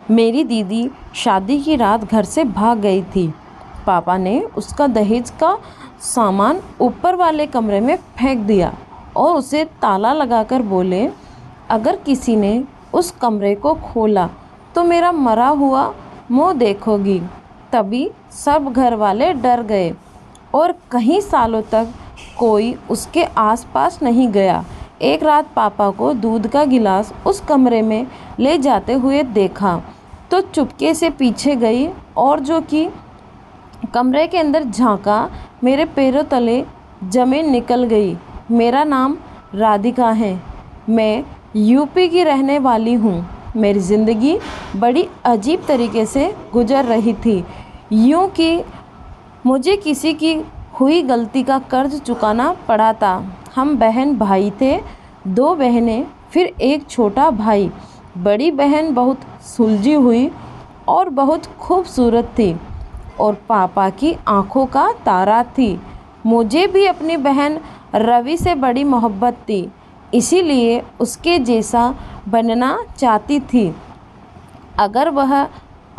मेरी दीदी शादी की रात घर से भाग गई थी। पापा ने उसका दहेज का सामान ऊपर वाले कमरे में फेंक दिया और उसे ताला लगाकर बोले, अगर किसी ने उस कमरे को खोला तो मेरा मरा हुआ मुंह देखोगी। तभी सब घर वाले डर गए और कई सालों तक कोई उसके आसपास नहीं गया। एक रात पापा को दूध का गिलास उस कमरे में ले जाते हुए देखा तो चुपके से पीछे गई और जो कि कमरे के अंदर झांका, मेरे पैरों तले ज़मीन निकल गई। मेरा नाम राधिका है। मैं यूपी की रहने वाली हूँ। मेरी ज़िंदगी बड़ी अजीब तरीके से गुजर रही थी। यूँ कि मुझे किसी की हुई गलती का कर्ज चुकाना पड़ा था। हम बहन भाई थे, 2 बहनें फिर एक छोटा भाई। बड़ी बहन बहुत सुलझी हुई और बहुत खूबसूरत थी और पापा की आंखों का तारा थी। मुझे भी अपनी बहन रवि से बड़ी मोहब्बत थी, इसीलिए उसके जैसा बनना चाहती थी। अगर वह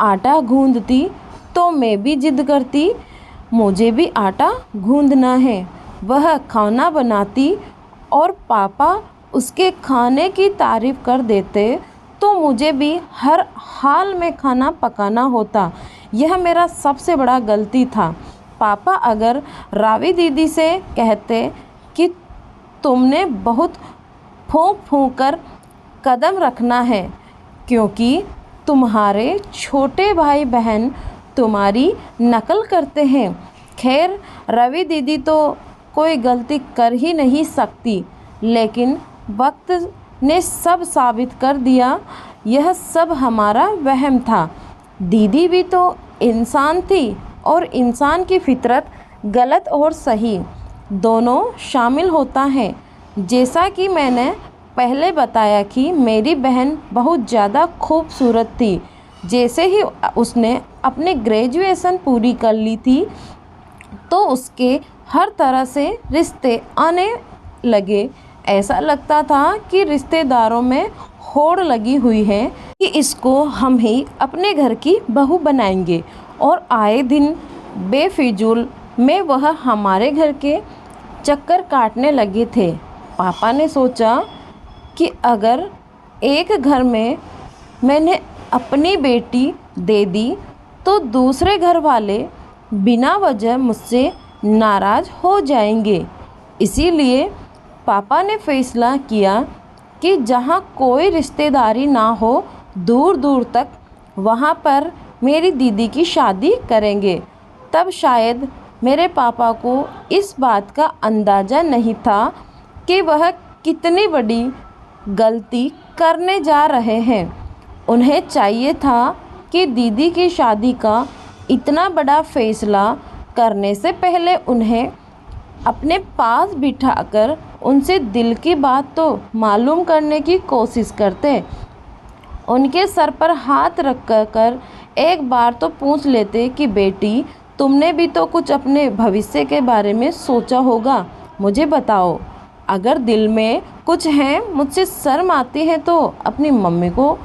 आटा गूंदती तो मैं भी जिद करती, मुझे भी आटा गूंदना है। वह खाना बनाती और पापा उसके खाने की तारीफ़ कर देते तो मुझे भी हर हाल में खाना पकाना होता। यह मेरा सबसे बड़ा गलती था। पापा अगर रावी दीदी से कहते कि तुमने बहुत फूंक फूंक कर कदम रखना है क्योंकि तुम्हारे छोटे भाई बहन तुम्हारी नकल करते हैं। खैर, रवि दीदी तो कोई गलती कर ही नहीं सकती, लेकिन वक्त ने सब साबित कर दिया यह सब हमारा वहम था। दीदी भी तो इंसान थी और इंसान की फितरत गलत और सही दोनों शामिल होता है। जैसा कि मैंने पहले बताया कि मेरी बहन बहुत ज़्यादा खूबसूरत थी। जैसे ही उसने अपनी ग्रेजुएशन पूरी कर ली थी तो उसके हर तरह से रिश्ते आने लगे। ऐसा लगता था कि रिश्तेदारों में होड़ लगी हुई है कि इसको हम ही अपने घर की बहू बनाएंगे और आए दिन बेफिजूल में वह हमारे घर के चक्कर काटने लगे थे। पापा ने सोचा कि अगर एक घर में मैंने अपनी बेटी दे दी तो दूसरे घर वाले बिना वजह मुझसे नाराज़ हो जाएंगे। इसीलिए पापा ने फैसला किया कि जहाँ कोई रिश्तेदारी ना हो, दूर दूर तक, वहाँ पर मेरी दीदी की शादी करेंगे। तब शायद मेरे पापा को इस बात का अंदाज़ा नहीं था कि वह कितनी बड़ी गलती करने जा रहे हैं। उन्हें चाहिए था कि दीदी की शादी का इतना बड़ा फैसला करने से पहले उन्हें अपने पास बिठाकर उनसे दिल की बात तो मालूम करने की कोशिश करते। उनके सर पर हाथ रख कर एक बार तो पूछ लेते कि बेटी, तुमने भी तो कुछ अपने भविष्य के बारे में सोचा होगा, मुझे बताओ। अगर दिल में कुछ है, मुझसे शर्म आती है तो अपनी मम्मी को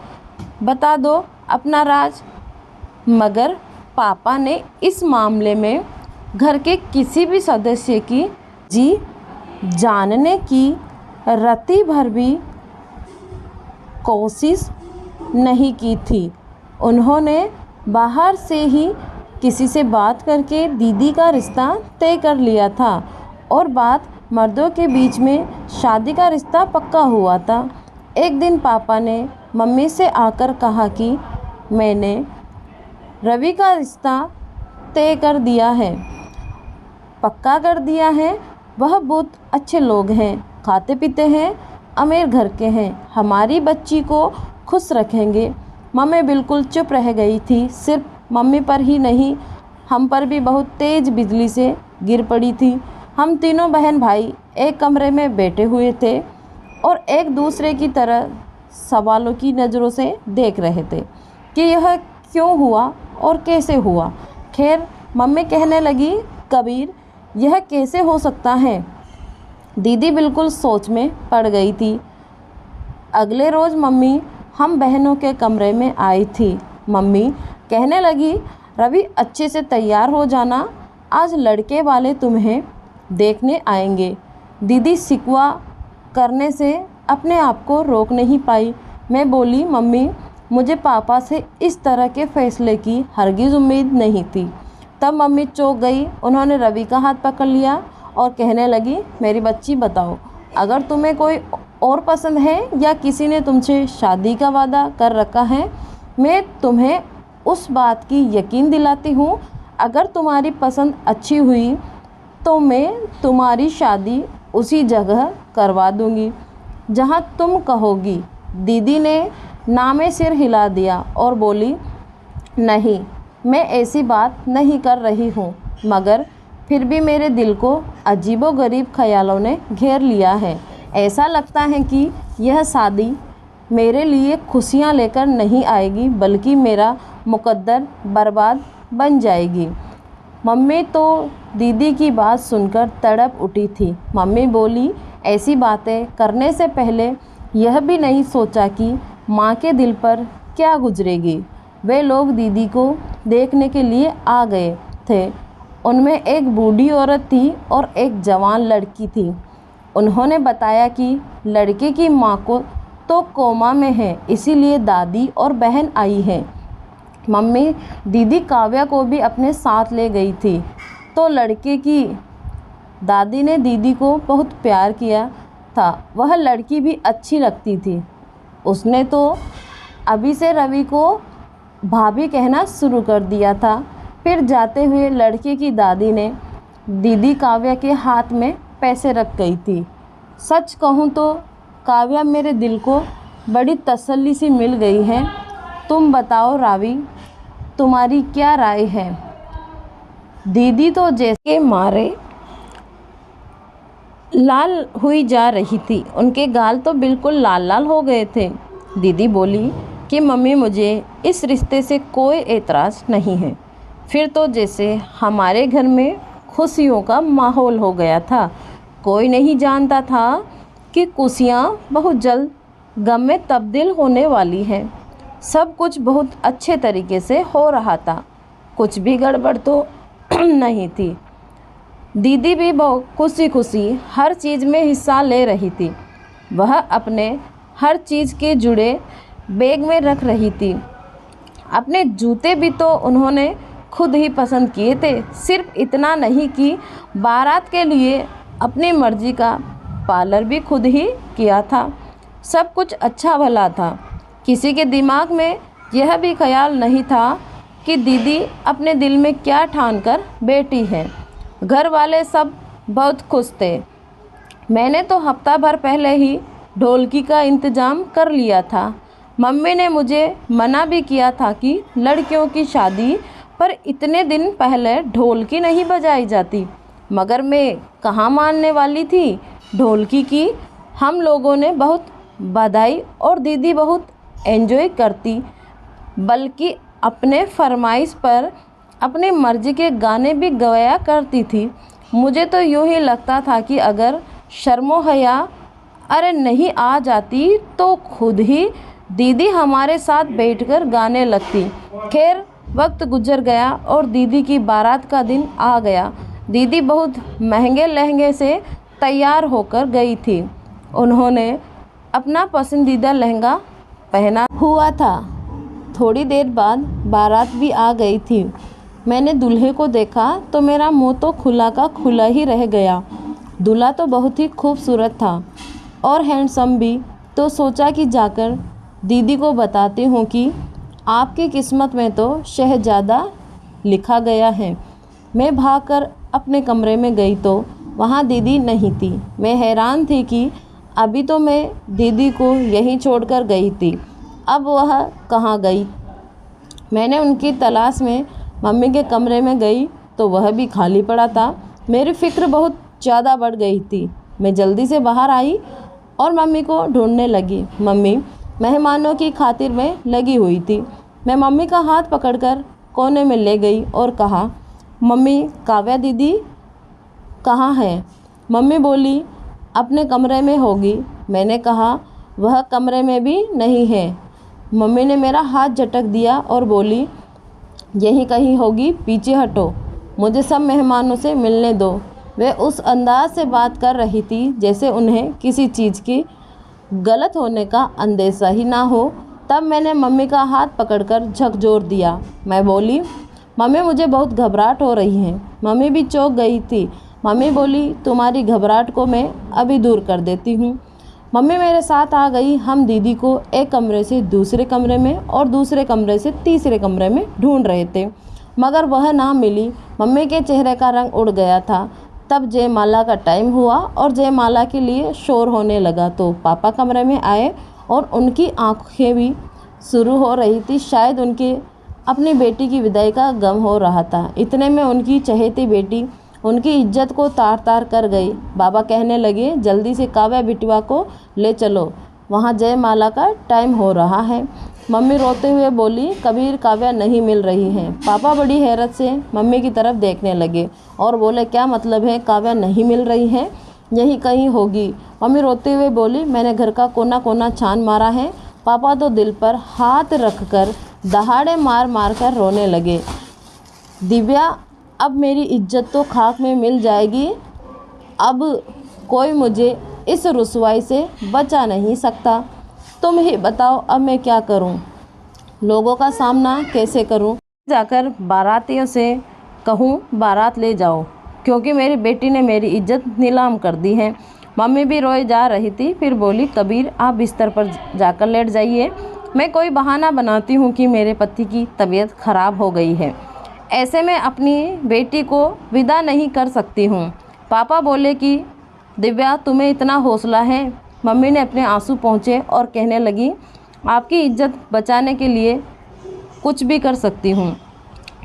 बता दो अपना राज। मगर पापा ने इस मामले में घर के किसी भी सदस्य की जी जानने की रत्ती भर भी कोशिश नहीं की थी। उन्होंने बाहर से ही किसी से बात करके दीदी का रिश्ता तय कर लिया था और बात मर्दों के बीच में शादी का रिश्ता पक्का हुआ था। एक दिन पापा ने मम्मी से आकर कहा कि मैंने रवि का रिश्ता तय कर दिया है, पक्का कर दिया है। वह बहुत अच्छे लोग हैं, खाते पीते हैं, अमीर घर के हैं, हमारी बच्ची को खुश रखेंगे। मम्मी बिल्कुल चुप रह गई थी। सिर्फ मम्मी पर ही नहीं, हम पर भी बहुत तेज़ बिजली से गिर पड़ी थी। हम तीनों बहन भाई एक कमरे में बैठे हुए थे और एक दूसरे की तरह सवालों की नज़रों से देख रहे थे कि यह क्यों हुआ और कैसे हुआ। खैर, मम्मी कहने लगी, कबीर, यह कैसे हो सकता है। दीदी बिल्कुल सोच में पड़ गई थी। अगले रोज़ मम्मी हम बहनों के कमरे में आई थी मम्मी कहने लगी, रवि अच्छे से तैयार हो जाना, आज लड़के वाले तुम्हें देखने आएंगे। दीदी शिकवा करने से अपने आप को रोक नहीं पाई। मैं बोली, मम्मी मुझे पापा से इस तरह के फैसले की हरगिज़ उम्मीद नहीं थी। तब मम्मी चौंक गई। उन्होंने रवि का हाथ पकड़ लिया और कहने लगी, मेरी बच्ची बताओ, अगर तुम्हें कोई और पसंद है या किसी ने तुमसे शादी का वादा कर रखा है, मैं तुम्हें उस बात की यकीन दिलाती हूँ, अगर तुम्हारी पसंद अच्छी हुई तो मैं तुम्हारी शादी उसी जगह करवा दूँगी जहाँ तुम कहोगी। दीदी ने ना में सिर हिला दिया और बोली, नहीं, मैं ऐसी बात नहीं कर रही हूँ, मगर फिर भी मेरे दिल को अजीबोगरीब ख्यालों ने घेर लिया है। ऐसा लगता है कि यह शादी मेरे लिए खुशियाँ लेकर नहीं आएगी, बल्कि मेरा मुकद्दर बर्बाद बन जाएगी। मम्मी तो दीदी की बात सुनकर तड़प उठी थी। मम्मी बोली, ऐसी बातें करने से पहले यह भी नहीं सोचा कि माँ के दिल पर क्या गुजरेगी। वे लोग दीदी को देखने के लिए आ गए थे। उनमें एक बूढ़ी औरत थी और एक जवान लड़की थी। उन्होंने बताया कि लड़के की माँ को तो कोमा में है, इसीलिए दादी और बहन आई है। मम्मी दीदी काव्या को भी अपने साथ ले गई थी। तो लड़के की दादी ने दीदी को बहुत प्यार किया था। वह लड़की भी अच्छी लगती थी। उसने तो अभी से रवि को भाभी कहना शुरू कर दिया था। फिर जाते हुए लड़के की दादी ने दीदी काव्या के हाथ में पैसे रख गई थी। सच कहूँ तो काव्या मेरे दिल को बड़ी तसल्ली सी मिल गई है। तुम बताओ रावी, तुम्हारी क्या राय है? दीदी तो जैसे मारे लाल हुई जा रही थी। उनके गाल तो बिल्कुल लाल लाल हो गए थे। दीदी बोली कि मम्मी, मुझे इस रिश्ते से कोई एतराज़ नहीं है। फिर तो जैसे हमारे घर में खुशियों का माहौल हो गया था। कोई नहीं जानता था कि खुशियाँ बहुत जल्द गम में तब्दील होने वाली हैं। सब कुछ बहुत अच्छे तरीके से हो रहा था, कुछ भी गड़बड़ तो नहीं थी। दीदी भी बहुत खुशी खुशी हर चीज़ में हिस्सा ले रही थी। वह अपने हर चीज़ के जुड़े बैग में रख रही थी। अपने जूते भी तो उन्होंने खुद ही पसंद किए थे। सिर्फ इतना नहीं कि बारात के लिए अपनी मर्जी का पार्लर भी खुद ही किया था। सब कुछ अच्छा भला था। किसी के दिमाग में यह भी ख्याल नहीं था कि दीदी अपने दिल में क्या ठान कर बैठी है। घर वाले सब बहुत खुश थे। मैंने तो हफ्ता भर पहले ही ढोलकी का इंतज़ाम कर लिया था। मम्मी ने मुझे मना भी किया था कि लड़कियों की शादी पर इतने दिन पहले ढोलकी नहीं बजाई जाती, मगर मैं कहाँ मानने वाली थी ढोलकी की। हम लोगों ने बहुत बधाई और दीदी बहुत एंजॉय करती, बल्कि अपने फरमाइश पर अपनी मर्ज़ी के गाने भी गवाया करती थी। मुझे तो यूँ ही लगता था कि अगर शर्मो हया अरे नहीं आ जाती तो खुद ही दीदी हमारे साथ बैठकर गाने लगती। खैर, वक्त गुजर गया और दीदी की बारात का दिन आ गया। दीदी बहुत महंगे लहंगे से तैयार होकर गई थी। उन्होंने अपना पसंदीदा लहंगा पहना हुआ था। थोड़ी देर बाद बारात भी आ गई थी। मैंने दूल्हे को देखा तो मेरा मुंह तो खुला का खुला ही रह गया। दूल्हा तो बहुत ही खूबसूरत था और हैंडसम भी। तो सोचा कि जाकर दीदी को बताती हूँ कि आपकी किस्मत में तो शहजादा लिखा गया है। मैं भागकर अपने कमरे में गई तो वहाँ दीदी नहीं थी। मैं हैरान थी कि अभी तो मैं दीदी को यहीं छोड़कर गई थी, अब वह कहाँ गई। मैंने उनकी तलाश में मम्मी के कमरे में गई तो वह भी खाली पड़ा था। मेरी फ़िक्र बहुत ज़्यादा बढ़ गई थी। मैं जल्दी से बाहर आई और मम्मी को ढूंढने लगी। मम्मी मेहमानों की खातिर में लगी हुई थी। मैं मम्मी का हाथ पकड़कर कोने में ले गई और कहा, मम्मी, काव्या दीदी कहाँ है? मम्मी बोली, अपने कमरे में होगी। मैंने कहा, वह कमरे में भी नहीं है। मम्मी ने मेरा हाथ झटक दिया और बोली, यही कहीं होगी, पीछे हटो, मुझे सब मेहमानों से मिलने दो। वे उस अंदाज से बात कर रही थी जैसे उन्हें किसी चीज़ की गलत होने का अंदेशा ही ना हो। तब मैंने मम्मी का हाथ पकड़कर झकझोर दिया। मैं बोली, मम्मी मुझे बहुत घबराहट हो रही है। मम्मी भी चौंक गई थी। मम्मी बोली, तुम्हारी घबराहट को मैं अभी दूर कर देती हूँ। मम्मी मेरे साथ आ गई। हम दीदी को एक कमरे से दूसरे कमरे में और दूसरे कमरे से तीसरे कमरे में ढूंढ रहे थे, मगर वह ना मिली। मम्मी के चेहरे का रंग उड़ गया था। तब जयमाला का टाइम हुआ और जयमाला के लिए शोर होने लगा तो पापा कमरे में आए और उनकी आंखें भी शुरू हो रही थी। शायद उनके अपनी बेटी की विदाई का गम हो रहा था। इतने में उनकी चहेती बेटी उनकी इज्जत को तार तार कर गई। बाबा कहने लगे, जल्दी से काव्या बिटिया को ले चलो, वहाँ जयमाला का टाइम हो रहा है। मम्मी रोते हुए बोली, कबीर काव्या नहीं मिल रही है। पापा बड़ी हैरत से मम्मी की तरफ देखने लगे और बोले, क्या मतलब है काव्या नहीं मिल रही है? यहीं कहीं होगी। मम्मी रोते हुए बोली, मैंने घर का कोना कोना छान मारा है। पापा तो दिल पर हाथ रखकर दहाड़े मार मार कर रोने लगे। दिव्या, अब मेरी इज्जत तो खाक में मिल जाएगी। अब कोई मुझे इस रुसवाई से बचा नहीं सकता। तुम ही बताओ अब मैं क्या करूं? लोगों का सामना कैसे करूं? जाकर बारातियों से कहूं बारात ले जाओ, क्योंकि मेरी बेटी ने मेरी इज्जत नीलाम कर दी है। मम्मी भी रोए जा रही थी। फिर बोली, कबीर आप बिस्तर पर जाकर लेट जाइए। मैं कोई बहाना बनाती हूँ कि मेरे पति की तबीयत खराब हो गई है। ऐसे में अपनी बेटी को विदा नहीं कर सकती हूँ। पापा बोले कि दिव्या तुम्हें इतना हौसला है। मम्मी ने अपने आंसू पोंछे और कहने लगी, आपकी इज्जत बचाने के लिए कुछ भी कर सकती हूँ।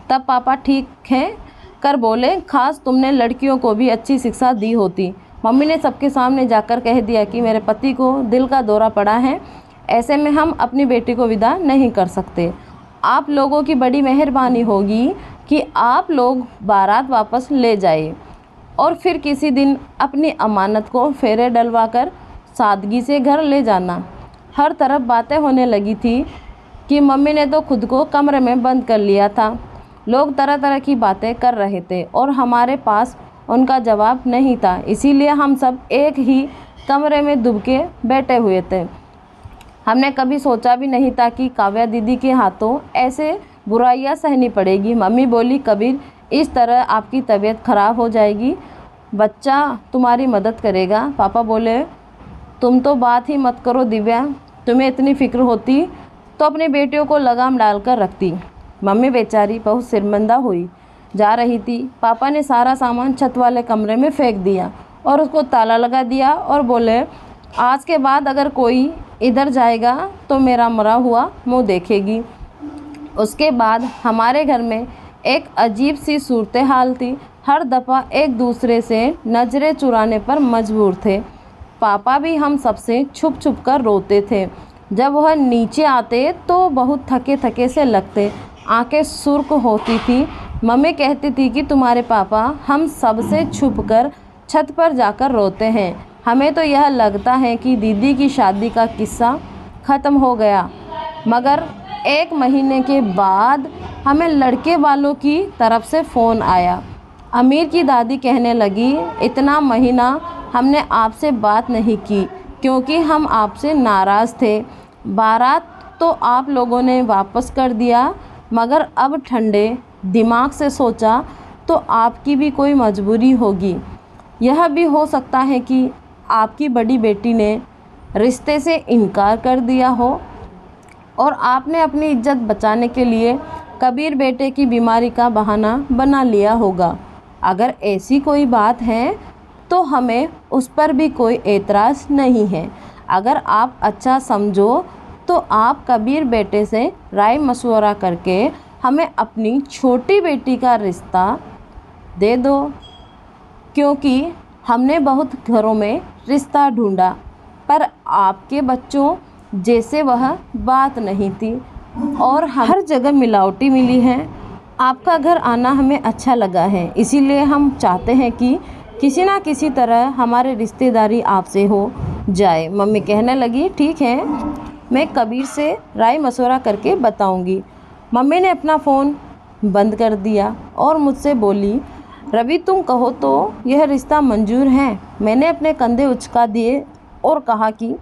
तब पापा ठीक है कर बोले, खास तुमने लड़कियों को भी अच्छी शिक्षा दी होती। मम्मी ने सबके सामने जाकर कह दिया कि मेरे पति को दिल का दौरा पड़ा है, ऐसे में हम अपनी बेटी को विदा नहीं कर सकते। आप लोगों की बड़ी मेहरबानी होगी कि आप लोग बारात वापस ले जाए और फिर किसी दिन अपनी अमानत को फेरे डलवा कर सादगी से घर ले जाना। हर तरफ बातें होने लगी थी कि मम्मी ने तो खुद को कमरे में बंद कर लिया था। लोग तरह तरह की बातें कर रहे थे और हमारे पास उनका जवाब नहीं था। इसीलिए हम सब एक ही कमरे में दुब के बैठे हुए थे। हमने कभी सोचा भी नहीं था कि काव्या दीदी के हाथों ऐसे बुराइयां सहनी पड़ेगी। मम्मी बोली, कबीर इस तरह आपकी तबीयत खराब हो जाएगी, बच्चा तुम्हारी मदद करेगा। पापा बोले, तुम तो बात ही मत करो दिव्या, तुम्हें इतनी फिक्र होती तो अपनी बेटियों को लगाम डालकर रखती। मम्मी बेचारी बहुत शर्मिंदा हुई जा रही थी। पापा ने सारा सामान छत वाले कमरे में फेंक दिया और उसको ताला लगा दिया और बोले, आज के बाद अगर कोई इधर जाएगा तो मेरा मरा हुआ मुंह देखेगी। उसके बाद हमारे घर में एक अजीब सी सूरत हाल थी। हर दफ़ा एक दूसरे से नज़रें चुराने पर मजबूर थे। पापा भी हम सबसे छुप छुप कर रोते थे। जब वह नीचे आते तो बहुत थके थके से लगते, आंखें सुर्ख होती थी। मम्मी कहती थी कि तुम्हारे पापा हम सबसे छुपकर छत पर जाकर रोते हैं। हमें तो यह लगता है कि दीदी की शादी का किस्सा ख़त्म हो गया, मगर 1 महीने के बाद हमें लड़के वालों की तरफ से फ़ोन आया। अमीर की दादी कहने लगी, इतना महीना हमने आपसे बात नहीं की क्योंकि हम आपसे नाराज़ थे। बारात तो आप लोगों ने वापस कर दिया, मगर अब ठंडे दिमाग से सोचा तो आपकी भी कोई मजबूरी होगी। यह भी हो सकता है कि आपकी बड़ी बेटी ने रिश्ते से इनकार कर दिया हो और आपने अपनी इज्जत बचाने के लिए कबीर बेटे की बीमारी का बहाना बना लिया होगा। अगर ऐसी कोई बात है तो हमें उस पर भी कोई एतराज़ नहीं है। अगर आप अच्छा समझो तो आप कबीर बेटे से राय मशवरा करके हमें अपनी छोटी बेटी का रिश्ता दे दो, क्योंकि हमने बहुत घरों में रिश्ता ढूंढा पर आपके बच्चों जैसे वह बात नहीं थी और हर जगह मिलावटी मिली है। आपका घर आना हमें अच्छा लगा है, इसीलिए हम चाहते हैं कि किसी ना किसी तरह हमारी रिश्तेदारी आपसे हो जाए। मम्मी कहने लगी, ठीक है, मैं कबीर से राय मशवरा करके बताऊंगी। मम्मी ने अपना फ़ोन बंद कर दिया और मुझसे बोली, रवि तुम कहो तो यह रिश्ता मंजूर है। मैंने अपने कंधे उचका दिए और कहा कि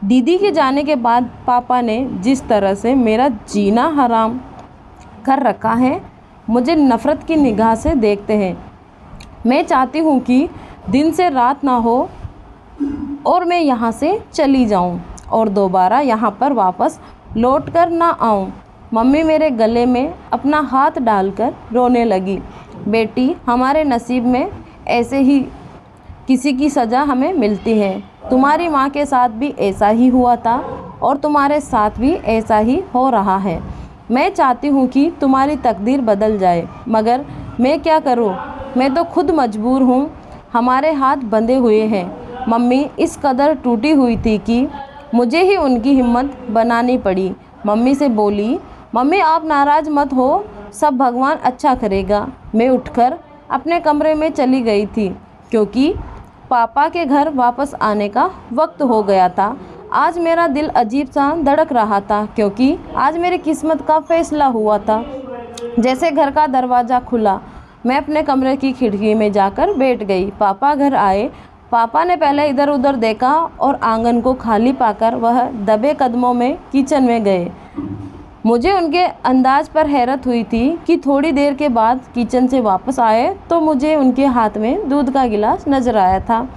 दीदी के जाने के बाद पापा ने जिस तरह से मेरा जीना हराम कर रखा है, मुझे नफ़रत की निगाह से देखते हैं। मैं चाहती हूँ कि दिन से रात ना हो और मैं यहाँ से चली जाऊँ और दोबारा यहाँ पर वापस लौट कर ना आऊँ। मम्मी मेरे गले में अपना हाथ डालकर रोने लगी। बेटी, हमारे नसीब में ऐसे ही किसी की सज़ा हमें मिलती है। तुम्हारी माँ के साथ भी ऐसा ही हुआ था और तुम्हारे साथ भी ऐसा ही हो रहा है। मैं चाहती हूँ कि तुम्हारी तकदीर बदल जाए, मगर मैं क्या करूँ? मैं तो खुद मजबूर हूँ। हमारे हाथ बंधे हुए हैं। मम्मी इस कदर टूटी हुई थी कि मुझे ही उनकी हिम्मत बनानी पड़ी। मम्मी से बोली, मम्मी आप नाराज़ मत हो, सब भगवान अच्छा करेगा। मैं उठकर अपने कमरे में चली गई थी क्योंकि पापा के घर वापस आने का वक्त हो गया था। आज मेरा दिल अजीब सा धड़क रहा था क्योंकि आज मेरी किस्मत का फैसला हुआ था। जैसे घर का दरवाज़ा खुला, मैं अपने कमरे की खिड़की में जाकर बैठ गई। पापा घर आए। पापा ने पहले इधर उधर देखा और आंगन को खाली पाकर वह दबे कदमों में किचन में गए। मुझे उनके अंदाज पर हैरत हुई थी कि थोड़ी देर के बाद किचन से वापस आए तो मुझे उनके हाथ में दूध का गिलास नज़र आया था।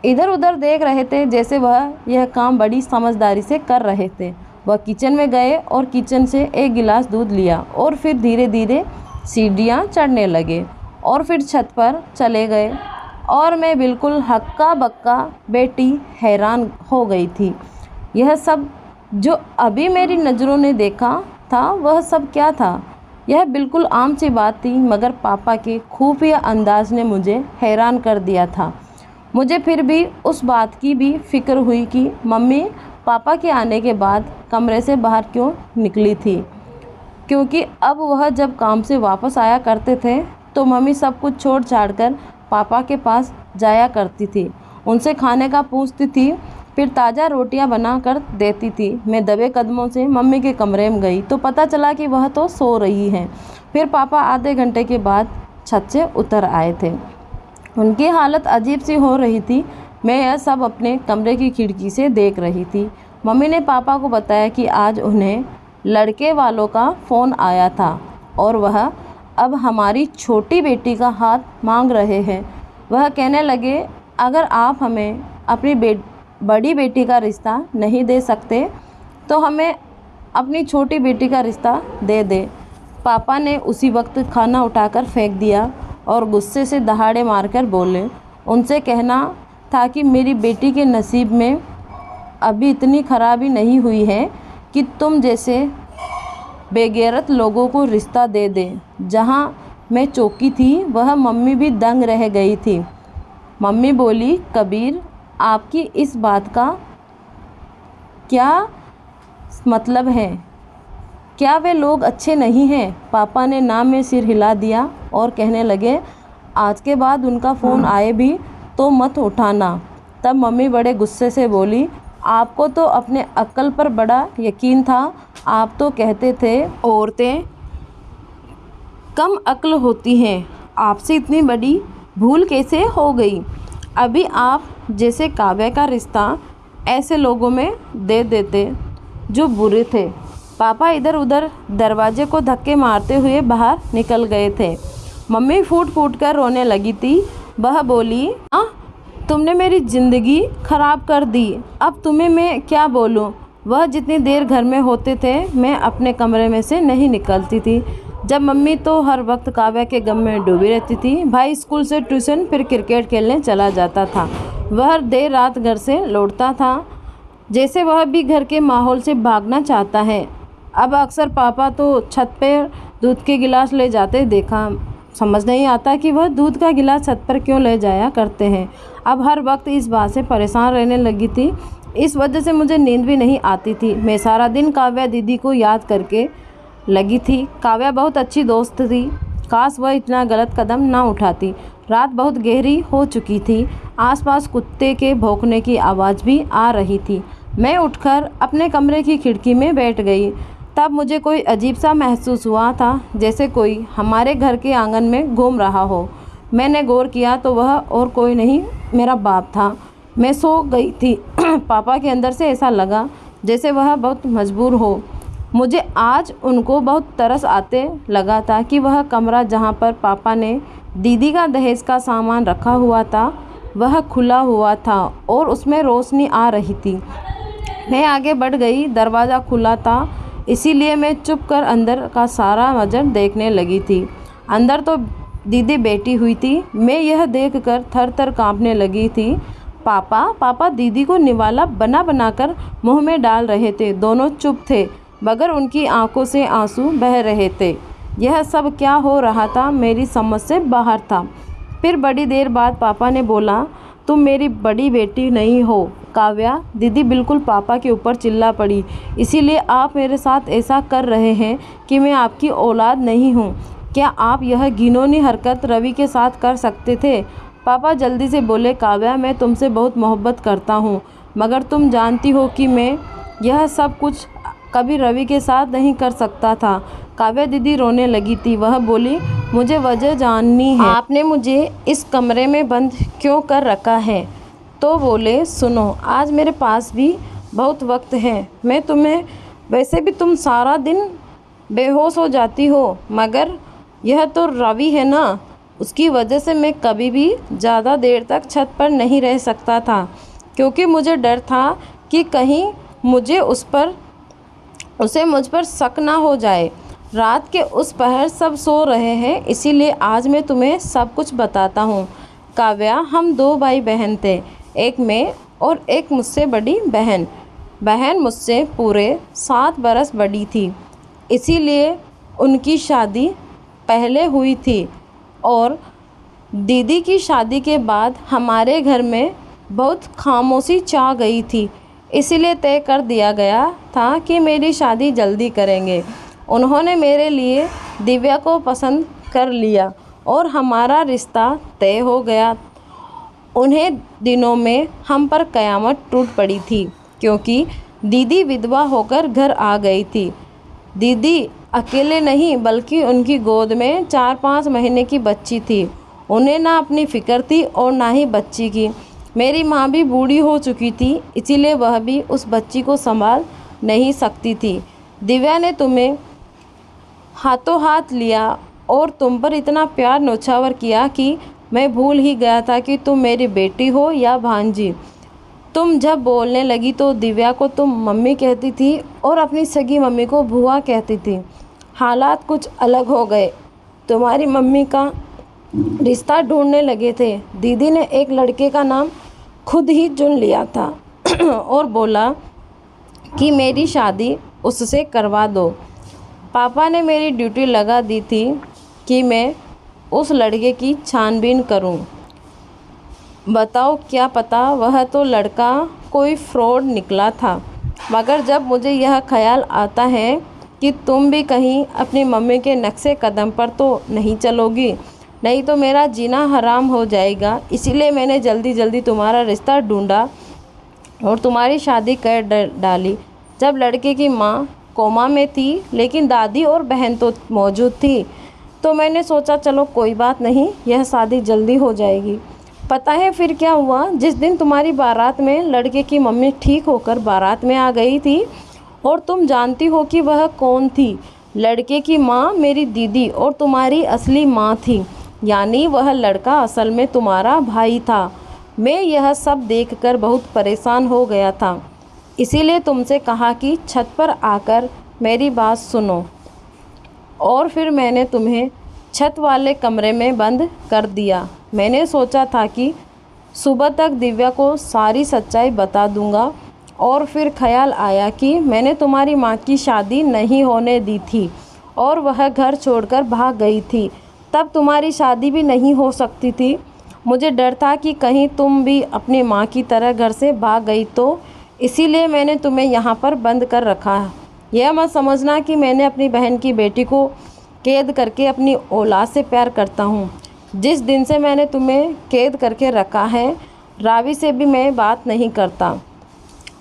इधर उधर देख रहे थे जैसे वह यह काम बड़ी समझदारी से कर रहे थे। वह किचन में गए और किचन से एक गिलास दूध लिया और फिर धीरे धीरे सीढ़ियाँ चढ़ने लगे और फिर छत पर चले गए और मैं बिल्कुल हक्का बक्का बेटी हैरान हो गई थी। यह सब जो अभी मेरी नज़रों ने देखा था वह सब क्या था? यह बिल्कुल आम सी बात थी, मगर पापा के खुफिया अंदाज ने मुझे हैरान कर दिया था। मुझे फिर भी उस बात की भी फिक्र हुई कि मम्मी पापा के आने के बाद कमरे से बाहर क्यों निकली थी, क्योंकि अब वह जब काम से वापस आया करते थे तो मम्मी सब कुछ छोड़ छाड़ कर पापा के पास जाया करती थी। उनसे खाने का पूछती थी, फिर ताज़ा रोटियां बना कर देती थी। मैं दबे कदमों से मम्मी के कमरे में गई तो पता चला कि वह तो सो रही हैं। फिर पापा आधे घंटे के बाद छत से उतर आए थे। उनकी हालत अजीब सी हो रही थी। मैं यह सब अपने कमरे की खिड़की से देख रही थी। मम्मी ने पापा को बताया कि आज उन्हें लड़के वालों का फ़ोन आया था और वह अब हमारी छोटी बेटी का हाथ मांग रहे हैं। वह कहने लगे, अगर आप हमें अपनी बड़ी बेटी का रिश्ता नहीं दे सकते तो हमें अपनी छोटी बेटी का रिश्ता दे दे। पापा ने उसी वक्त खाना उठाकर फेंक दिया और गुस्से से दहाड़े मारकर बोले, उनसे कहना था कि मेरी बेटी के नसीब में अभी इतनी खराबी नहीं हुई है कि तुम जैसे बेगैरत लोगों को रिश्ता दे दे। जहाँ मैं चौकी थी वह मम्मी भी दंग रह गई थी। मम्मी बोली, कबीर आपकी इस बात का क्या मतलब है? क्या वे लोग अच्छे नहीं हैं? पापा ने नाम में सिर हिला दिया और कहने लगे, आज के बाद उनका फ़ोन आए भी तो मत उठाना। तब मम्मी बड़े गुस्से से बोली, आपको तो अपने अक्ल पर बड़ा यकीन था। आप तो कहते थे औरतें कम अक्ल होती हैं। आपसे इतनी बड़ी भूल कैसे हो गई? अभी आप जैसे काव्या का रिश्ता ऐसे लोगों में दे देते जो बुरे थे। पापा इधर उधर दरवाजे को धक्के मारते हुए बाहर निकल गए थे। मम्मी फूट फूट कर रोने लगी थी। वह बोली, तुमने मेरी ज़िंदगी ख़राब कर दी। अब तुम्हें मैं क्या बोलूँ? वह जितनी देर घर में होते थे मैं अपने कमरे में से नहीं निकलती थी। जब मम्मी तो हर वक्त काव्या के गम में डूबी रहती थी। भाई स्कूल से ट्यूशन फिर क्रिकेट खेलने चला जाता था। वह देर रात घर से लौटता था जैसे वह भी घर के माहौल से भागना चाहता है। अब अक्सर पापा तो छत पर दूध के गिलास ले जाते देखा। समझ नहीं आता कि वह दूध का गिलास छत पर क्यों ले जाया करते हैं। अब हर वक्त इस बात से परेशान रहने लगी थी। इस वजह से मुझे नींद भी नहीं आती थी। मैं सारा दिन काव्या दीदी को याद करके लगी थी। काव्या बहुत अच्छी दोस्त थी। काश वह इतना गलत कदम ना उठाती। रात बहुत गहरी हो चुकी थी। आसपास कुत्ते के भौंकने की आवाज़ भी आ रही थी। मैं उठकर अपने कमरे की खिड़की में बैठ गई। तब मुझे कोई अजीब सा महसूस हुआ था, जैसे कोई हमारे घर के आंगन में घूम रहा हो। मैंने गौर किया तो वह और कोई नहीं, मेरा बाप था। मैं सो गई थी। पापा के अंदर से ऐसा लगा जैसे वह बहुत मजबूर हो। मुझे आज उनको बहुत तरस आते लगा था कि वह कमरा जहाँ पर पापा ने दीदी का दहेज का सामान रखा हुआ था, वह खुला हुआ था और उसमें रोशनी आ रही थी। मैं आगे बढ़ गई। दरवाज़ा खुला था, इसीलिए मैं चुप कर अंदर का सारा मंजर देखने लगी थी। अंदर तो दीदी बैठी हुई थी। मैं यह देखकर थर थर काँपने लगी थी। पापा दीदी को निवाला बना बनाकर मुंह में डाल रहे थे। दोनों चुप थे, मगर उनकी आंखों से आंसू बह रहे थे। यह सब क्या हो रहा था, मेरी समझ से बाहर था। फिर बड़ी देर बाद पापा ने बोला, तुम मेरी बड़ी बेटी नहीं हो काव्या। दीदी बिल्कुल पापा के ऊपर चिल्ला पड़ी। इसीलिए आप मेरे साथ ऐसा कर रहे हैं कि मैं आपकी औलाद नहीं हूँ। क्या आप यह घिनौनी हरकत रवि के साथ कर सकते थे? पापा जल्दी से बोले, काव्या मैं तुमसे बहुत मोहब्बत करता हूँ, मगर तुम जानती हो कि मैं यह सब कुछ कभी रवि के साथ नहीं कर सकता था। काव्या दीदी रोने लगी थी। वह बोली, मुझे वजह जाननी है, आपने मुझे इस कमरे में बंद क्यों कर रखा है? तो बोले, सुनो, आज मेरे पास भी बहुत वक्त है। मैं तुम्हें वैसे भी तुम सारा दिन बेहोश हो जाती हो, मगर यह तो रवि है ना, उसकी वजह से मैं कभी भी ज़्यादा देर तक छत पर नहीं रह सकता था, क्योंकि मुझे डर था कि कहीं उसे मुझ पर शक ना हो जाए। रात के उस पहर सब सो रहे हैं, इसीलिए आज मैं तुम्हें सब कुछ बताता हूँ। काव्या, हम 2 भाई बहन थे, एक मैं और एक मुझसे बड़ी बहन। बहन मुझसे पूरे 7 बरस बड़ी थी, इसीलिए उनकी शादी पहले हुई थी और दीदी की शादी के बाद हमारे घर में बहुत खामोशी छा गई थी। इसीलिए तय कर दिया गया था कि मेरी शादी जल्दी करेंगे। उन्होंने मेरे लिए दिव्या को पसंद कर लिया और हमारा रिश्ता तय हो गया। उन्हें दिनों में हम पर कयामत टूट पड़ी थी, क्योंकि दीदी विधवा होकर घर आ गई थी। दीदी अकेले नहीं, बल्कि उनकी गोद में 4-5 महीने की बच्ची थी। उन्हें ना अपनी फ़िक्र थी और ना ही बच्ची की। मेरी माँ भी बूढ़ी हो चुकी थी, इसीलिए वह भी उस बच्ची को संभाल नहीं सकती थी। दिव्या ने तुम्हें हाथों हाथ लिया और तुम पर इतना प्यार न्योछावर किया कि मैं भूल ही गया था कि तुम मेरी बेटी हो या भांजी। तुम जब बोलने लगी तो दिव्या को तुम मम्मी कहती थी और अपनी सगी मम्मी को बुआ कहती थी। हालात कुछ अलग हो गए। तुम्हारी मम्मी का रिश्ता ढूंढने लगे थे। दीदी ने एक लड़के का नाम खुद ही चुन लिया था और बोला कि मेरी शादी उससे करवा दो। पापा ने मेरी ड्यूटी लगा दी थी कि मैं उस लड़के की छानबीन करूं। बताओ, क्या पता वह तो लड़का कोई फ्रॉड निकला था। मगर जब मुझे यह ख्याल आता है कि तुम भी कहीं अपनी मम्मी के नक्शे कदम पर तो नहीं चलोगी, नहीं तो मेरा जीना हराम हो जाएगा। इसीलिए मैंने जल्दी जल्दी तुम्हारा रिश्ता ढूंढा और तुम्हारी शादी कर डाली। जब लड़के की माँ कोमा में थी, लेकिन दादी और बहन तो मौजूद थी, तो मैंने सोचा चलो कोई बात नहीं, यह शादी जल्दी हो जाएगी। पता है फिर क्या हुआ? जिस दिन तुम्हारी बारात में लड़के की मम्मी ठीक होकर बारात में आ गई थी, और तुम जानती हो कि वह कौन थी? लड़के की माँ मेरी दीदी और तुम्हारी असली माँ थी, यानी वह लड़का असल में तुम्हारा भाई था। मैं यह सब देखकर बहुत परेशान हो गया था, इसीलिए तुमसे कहा कि छत पर आकर मेरी बात सुनो, और फिर मैंने तुम्हें छत वाले कमरे में बंद कर दिया। मैंने सोचा था कि सुबह तक दिव्या को सारी सच्चाई बता दूंगा, और फिर ख्याल आया कि मैंने तुम्हारी माँ की शादी नहीं होने दी थी और वह घर छोड़कर भाग गई थी। तब तुम्हारी शादी भी नहीं हो सकती थी। मुझे डर था कि कहीं तुम भी अपनी माँ की तरह घर से भाग गई तो, इसीलिए मैंने तुम्हें यहाँ पर बंद कर रखा है। यह मत समझना कि मैंने अपनी बहन की बेटी को कैद करके अपनी औलाद से प्यार करता हूँ। जिस दिन से मैंने तुम्हें कैद करके रखा है, रावी से भी मैं बात नहीं करता।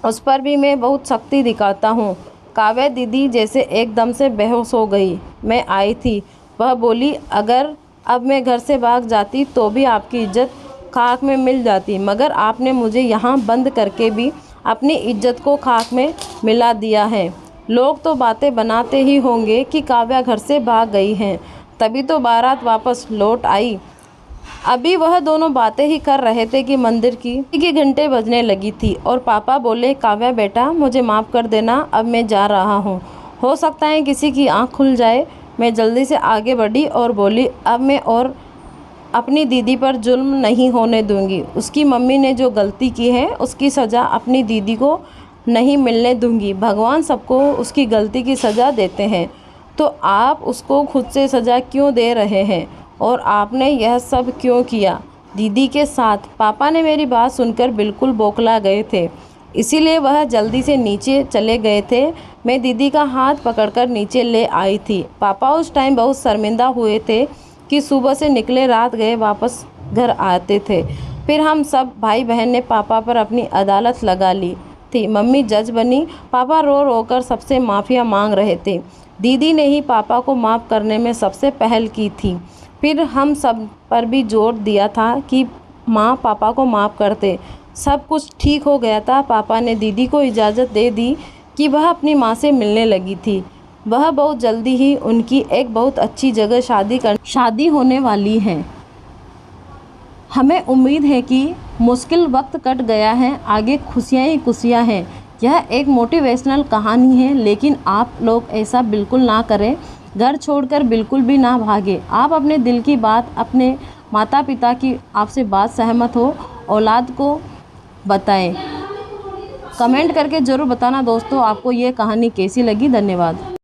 उस पर भी मैं बहुत सख्ती दिखाता हूँ। काव्या दीदी जैसे एकदम से बेहोश हो गई। मैं आई थी। वह बोली, अगर अब मैं घर से भाग जाती तो भी आपकी इज्जत खाक में मिल जाती, मगर आपने मुझे यहाँ बंद करके भी अपनी इज्जत को खाक में मिला दिया है। लोग तो बातें बनाते ही होंगे कि काव्या घर से भाग गई हैं, तभी तो बारात वापस लौट आई। अभी वह दोनों बातें ही कर रहे थे कि मंदिर की घंटे बजने लगी थी और पापा बोले, काव्या बेटा मुझे माफ़ कर देना, अब मैं जा रहा हूँ। हो सकता है किसी की आँख खुल जाए। मैं जल्दी से आगे बढ़ी और बोली, अब मैं और अपनी दीदी पर जुल्म नहीं होने दूंगी। उसकी मम्मी ने जो गलती की है उसकी सज़ा अपनी दीदी को नहीं मिलने दूंगी। भगवान सबको उसकी गलती की सज़ा देते हैं, तो आप उसको खुद से सज़ा क्यों दे रहे हैं? और आपने यह सब क्यों किया दीदी के साथ? पापा ने मेरी बात सुनकर बिल्कुल बौखला गए थे, इसीलिए वह जल्दी से नीचे चले गए थे। मैं दीदी का हाथ पकड़कर नीचे ले आई थी। पापा उस टाइम बहुत शर्मिंदा हुए थे कि सुबह से निकले रात गए वापस घर आते थे। फिर हम सब भाई बहन ने पापा पर अपनी अदालत लगा ली थी। मम्मी जज बनी। पापा रो रो कर सबसे माफ़िया मांग रहे थे। दीदी ने ही पापा को माफ़ करने में सबसे पहल की थी। फिर हम सब पर भी जोर दिया था कि माँ पापा को माफ़ करते। सब कुछ ठीक हो गया था। पापा ने दीदी को इजाज़त दे दी कि वह अपनी माँ से मिलने लगी थी। वह बहुत जल्दी ही उनकी एक बहुत अच्छी जगह शादी होने वाली है। हमें उम्मीद है कि मुश्किल वक्त कट गया है, आगे खुशियाँ ही खुशियाँ हैं। यह एक मोटिवेशनल कहानी है, लेकिन आप लोग ऐसा बिल्कुल ना करें। घर छोड़कर बिल्कुल भी ना भागे। आप अपने दिल की बात अपने माता पिता की आपसे बात सहमत हो औलाद को बताएं। कमेंट करके ज़रूर बताना दोस्तों आपको ये कहानी कैसी लगी। धन्यवाद।